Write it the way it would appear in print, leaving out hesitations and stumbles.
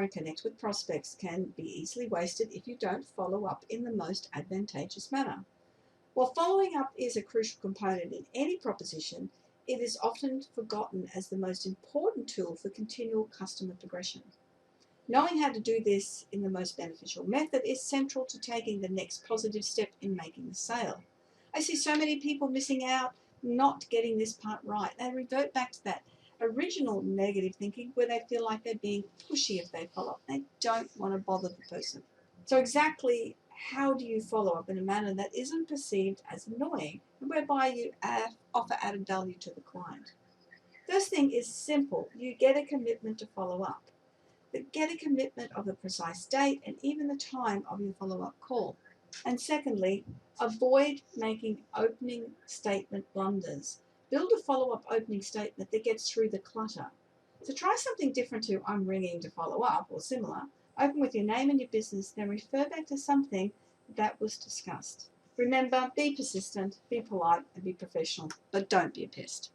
and connect with prospects can be easily wasted if you don't follow up in the most advantageous manner. While following up is a crucial component in any proposition, it is often forgotten as the most important tool for continual customer progression. Knowing how to do this in the most beneficial method is central to taking the next positive step in making the sale. I see so many people missing out, not getting this part right. They revert back to that original negative thinking where they feel like they're being pushy if they follow up. They don't want to bother the person. So exactly how do you follow up in a manner that isn't perceived as annoying and whereby you offer added value to the client? First thing is simple. You get a commitment to follow up. But get a commitment of the precise date and even the time of your follow-up call. And secondly, avoid making opening statement blunders. Build a follow-up opening statement that gets through the clutter. So try something different to "I'm ringing to follow up" or similar. Open with your name and your business, then refer back to something that was discussed. Remember, be persistent, be polite, and be professional, but don't be a pest.